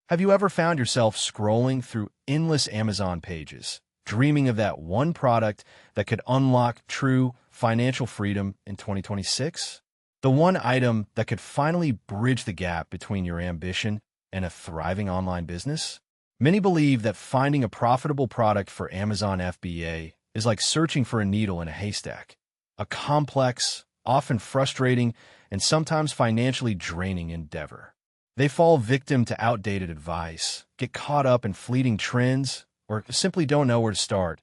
Have you ever found yourself scrolling through endless Amazon pages, dreaming of that one product that could unlock true financial freedom in 2026? The one item that could finally bridge the gap between your ambition and a thriving online business? Many believe that finding a profitable product for Amazon FBA is like searching for a needle in a haystack, a complex, often frustrating, and sometimes financially draining endeavor. They fall victim to outdated advice, get caught up in fleeting trends, or simply don't know where to start,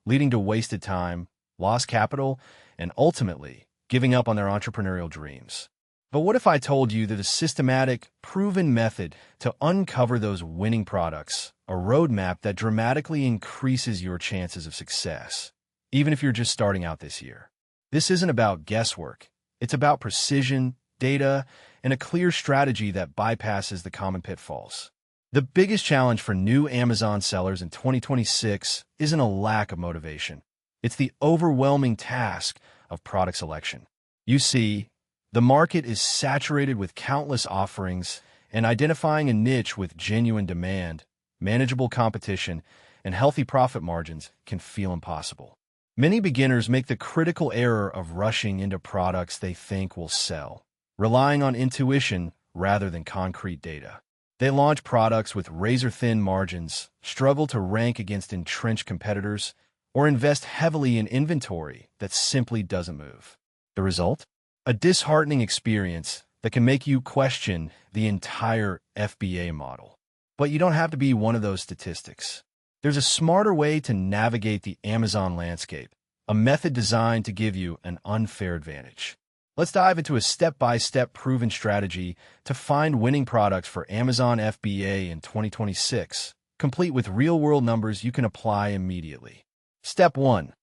leading to wasted time, lost capital, and ultimately giving up on their entrepreneurial dreams. But what if I told you that a systematic, proven method to uncover those winning products, a roadmap that dramatically increases your chances of success, even if you're just starting out this year? This isn't about guesswork. It's about precision, data, and a clear strategy that bypasses the common pitfalls. The biggest challenge for new Amazon sellers in 2026 isn't a lack of motivation. It's the overwhelming task of product selection. You see, the market is saturated with countless offerings, and identifying a niche with genuine demand, manageable competition, and healthy profit margins can feel impossible. Many beginners make the critical error of rushing into products they think will sell, relying on intuition rather than concrete data. They launch products with razor-thin margins, struggle to rank against entrenched competitors, or invest heavily in inventory that simply doesn't move. The result? A disheartening experience that can make you question the entire FBA model. But you don't have to be one of those statistics. There's a smarter way to navigate the Amazon landscape, a method designed to give you an unfair advantage. Let's dive into a step-by-step proven strategy to find winning products for Amazon FBA in 2026, complete with real-world numbers you can apply immediately. Step 1.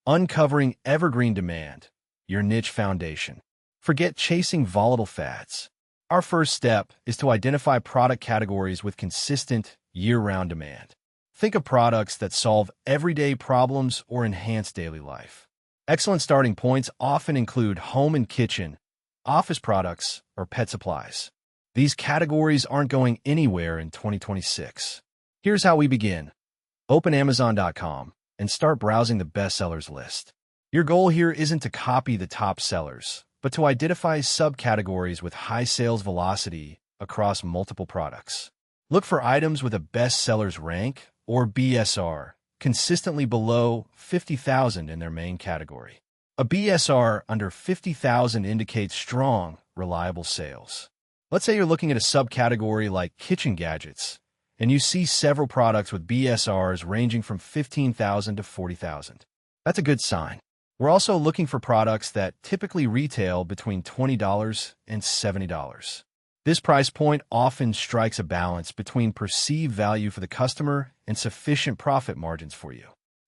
Uncovering evergreen demand, your niche foundation. Forget chasing volatile fads. Our first step is to identify product categories with consistent, year-round demand. Think of products that solve everyday problems or enhance daily life. Excellent starting points often include home and kitchen, office products, or pet supplies. These categories aren't going anywhere in 2026. Here's how we begin. Open Amazon.com and start browsing the bestsellers list. Your goal here isn't to copy the top sellers, but to identify subcategories with high sales velocity across multiple products. Look for items with a bestsellers rank, or BSR, consistently below 50,000 in their main category. A BSR under 50,000 indicates strong, reliable sales. Let's say you're looking at a subcategory like kitchen gadgets, and you see several products with BSRs ranging from 15,000 to 40,000. That's a good sign. We're also looking for products that typically retail between $20 and $70. This price point often strikes a balance between perceived value for the customer and sufficient profit margins for you.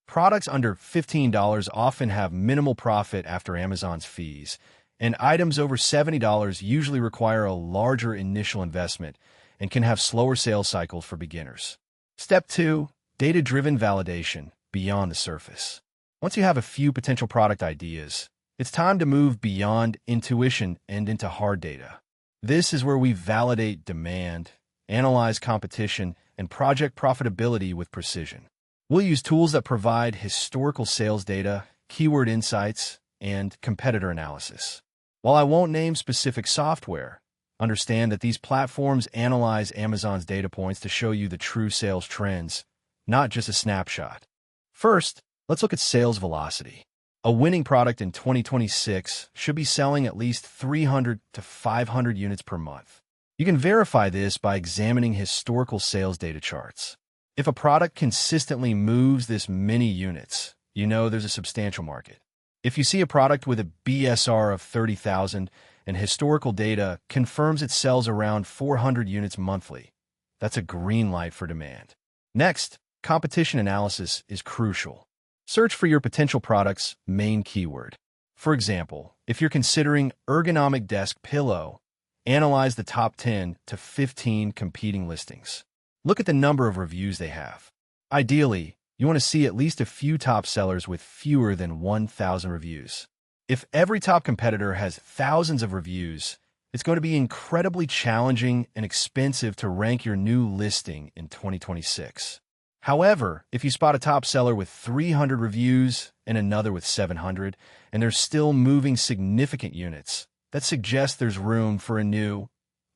Products under $15 often have minimal profit after Amazon's fees, and items over $70 usually require a larger initial investment and can have slower sales cycles for beginners. Step 2. Data-driven validation beyond the surface. Once you have a few potential product ideas, it's time to move beyond intuition and into hard data. This is where we validate demand, analyze competition, and project profitability with precision. We'll use tools that provide historical sales data, keyword insights, and competitor analysis. While I won't name specific software, understand that these platforms analyze Amazon's data points to show you the true sales trends, not just a snapshot. First, let's look at sales velocity. A winning product in 2026 should be selling at least 300 to 500 units per month. You can verify this by examining historical sales data charts. If a product consistently moves this many units, you know there's a substantial market. If you see a product with a BSR of 30,000 and historical data confirms it sells around 400 units monthly, that's a green light for demand. Next, competition analysis is crucial. Search for your potential product's main keyword. For example, if you're considering ergonomic desk pillow, analyze the top 10 to 15 competing listings. Look at the number of reviews they have. Ideally, you want to see at least a few top sellers with fewer than 1,000 reviews. If every top competitor has thousands of reviews, it's going to be incredibly challenging and expensive to rank your new listing in 2026. However, if you spot a top seller with 300 reviews and another with 700, and they're still moving significant units, that suggests there's room for a new,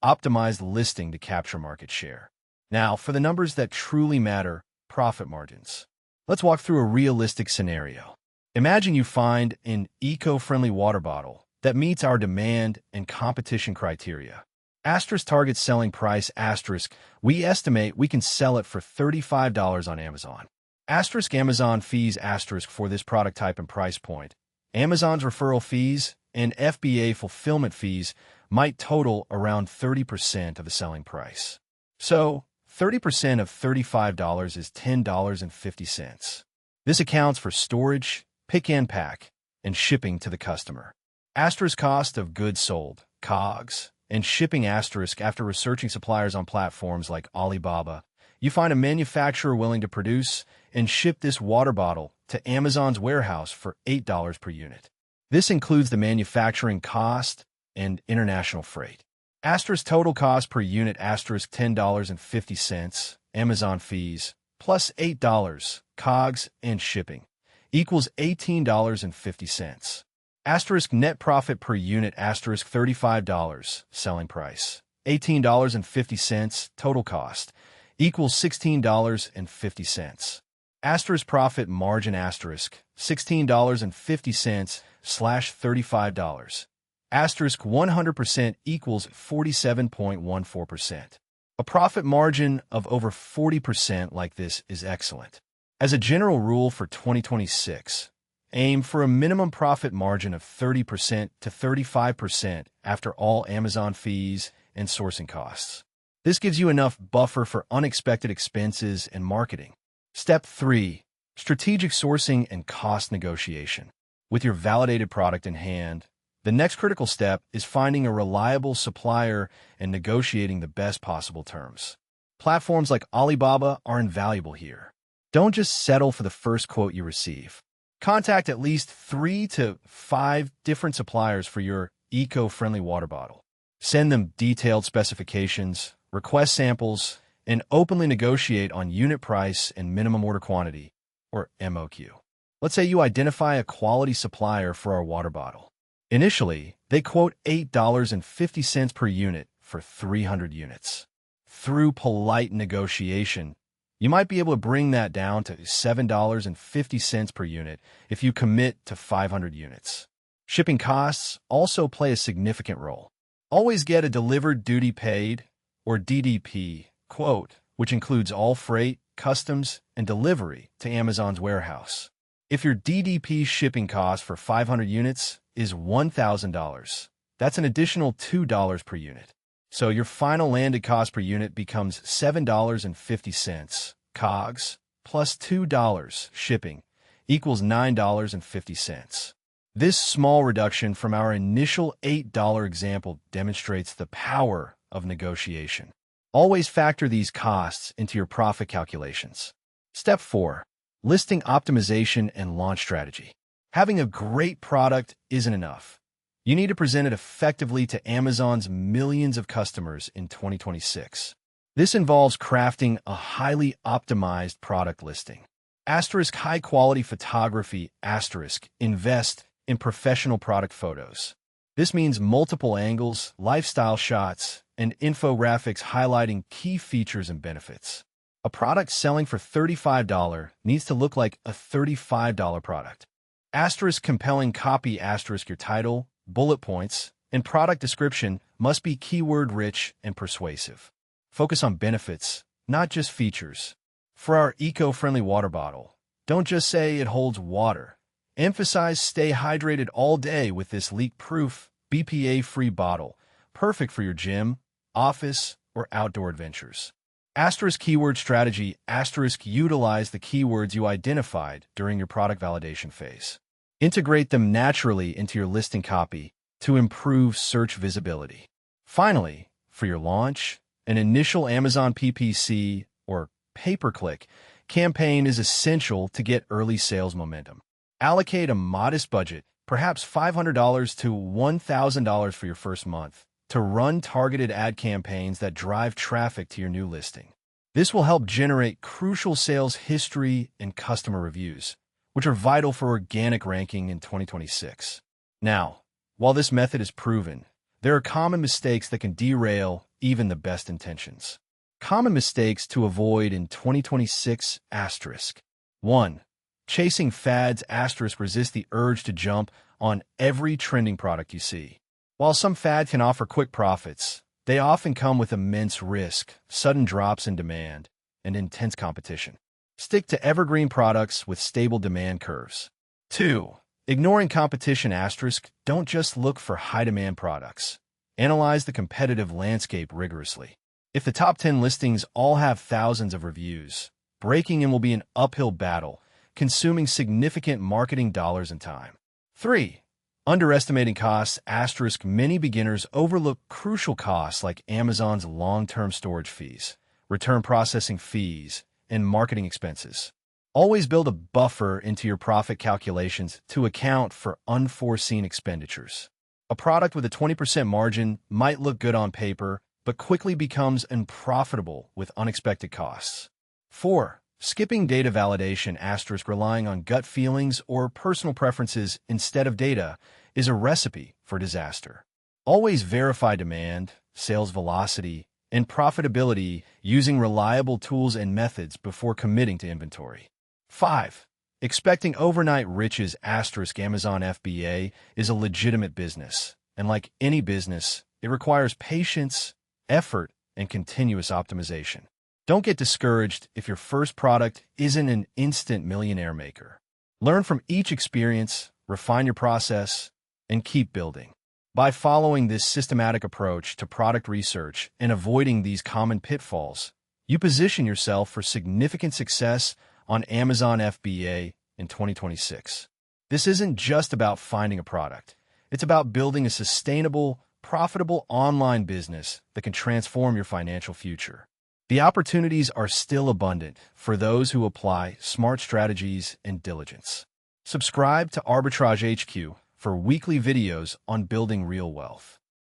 optimized listing to capture market share. Now, for the numbers that truly matter, profit margins. Let's walk through a realistic scenario. Imagine you find an eco-friendly water bottle that meets our demand and competition criteria. Asterisk target selling price asterisk, we estimate we can sell it for $35 on Amazon. Asterisk Amazon fees asterisk for this product type and price point. Amazon's referral fees and FBA fulfillment fees might total around 30% of the selling price. So, 30% of $35 is $10.50. This accounts for storage, pick and pack, and shipping to the customer. Asterisk cost of goods sold, COGS, and shipping asterisk after researching suppliers on platforms like Alibaba, you find a manufacturer willing to produce and ship this water bottle to Amazon's warehouse for $8 per unit. This includes the manufacturing cost and international freight. Asterisk total cost per unit asterisk $10.50, Amazon fees, plus $8, COGS and shipping, equals $18.50. Asterisk net profit per unit asterisk $35, selling price, $18.50, total cost, equals $16.50. Asterisk profit margin asterisk $16.50 / $35. Asterisk 100% equals 47.14%. A profit margin of over 40% like this is excellent. As a general rule for 2026, aim for a minimum profit margin of 30% to 35% after all Amazon fees and sourcing costs. This gives you enough buffer for unexpected expenses and marketing. Step 3. Strategic sourcing and cost negotiation. With your validated product in hand, the next critical step is finding a reliable supplier and negotiating the best possible terms. Platforms like Alibaba are invaluable here. Don't just settle for the first quote you receive. Contact at least 3 to 5 different suppliers for your eco-friendly water bottle. Send them detailed specifications, request samples, and openly negotiate on unit price and minimum order quantity, or MOQ. Let's say you identify a quality supplier for our water bottle. Initially, they quote $8.50 per unit for 300 units. Through polite negotiation, you might be able to bring that down to $7.50 per unit if you commit to 500 units. Shipping costs also play a significant role. Always get a delivered duty paid, or DDP, quote, which includes all freight, customs, and delivery to Amazon's warehouse. If your DDP shipping cost for 500 units is $1,000, that's an additional $2 per unit. So your final landed cost per unit becomes $7.50, COGS, plus $2 shipping, equals $9.50. This small reduction from our initial $8 example demonstrates the power of negotiation. Always factor these costs into your profit calculations. Step 4. Listing optimization and launch strategy. Having a great product isn't enough. You need to present it effectively to Amazon's millions of customers in 2026. This involves crafting a highly optimized product listing. Asterisk high-quality photography, asterisk invest in professional product photos. This means multiple angles, lifestyle shots, and infographics highlighting key features and benefits. A product selling for $35 needs to look like a $35 product. Asterisk compelling copy asterisk your title, bullet points, and product description must be keyword-rich and persuasive. Focus on benefits, not just features. For our eco-friendly water bottle, don't just say it holds water. Emphasize stay hydrated all day with this leak-proof, BPA-free bottle, perfect for your gym, office, or outdoor adventures. Asterisk keyword strategy, asterisk utilize the keywords you identified during your product validation phase. Integrate them naturally into your listing copy to improve search visibility. Finally, for your launch, an initial Amazon PPC or pay-per-click campaign is essential to get early sales momentum. Allocate a modest budget, perhaps $500 to $1,000 for your first month, to run targeted ad campaigns that drive traffic to your new listing. This will help generate crucial sales history and customer reviews, which are vital for organic ranking in 2026. Now, while this method is proven, there are common mistakes that can derail even the best intentions. Common mistakes to avoid in 2026 asterisk. 1. Chasing fads asterisk. Resist the urge to jump on every trending product you see. While some fads can offer quick profits, they often come with immense risk, sudden drops in demand, and intense competition. Stick to evergreen products with stable demand curves. 2. Ignoring competition asterisk. Don't just look for high-demand products. Analyze the competitive landscape rigorously. If the top 10 listings all have thousands of reviews, breaking in will be an uphill battle, consuming significant marketing dollars and time. 3. Underestimating costs asterisk. Many beginners overlook crucial costs like Amazon's long-term storage fees, return processing fees, and marketing expenses. Always build a buffer into your profit calculations to account for unforeseen expenditures. A product with a 20% margin might look good on paper, but quickly becomes unprofitable with unexpected costs. 4. Skipping data validation asterisk. Relying on gut feelings or personal preferences instead of data is a recipe for disaster. Always verify demand, sales velocity, and profitability using reliable tools and methods before committing to inventory. 5. Expecting overnight riches asterisk. Amazon FBA is a legitimate business, and like any business, it requires patience, effort, and continuous optimization. Don't get discouraged if your first product isn't an instant millionaire maker. Learn from each experience, refine your process, and keep building. By following this systematic approach to product research and avoiding these common pitfalls, you position yourself for significant success on Amazon FBA in 2026. This isn't just about finding a product. It's about building a sustainable, profitable online business that can transform your financial future. The opportunities are still abundant for those who apply smart strategies and diligence. Subscribe to ArbitrageHQ for weekly videos on building real wealth.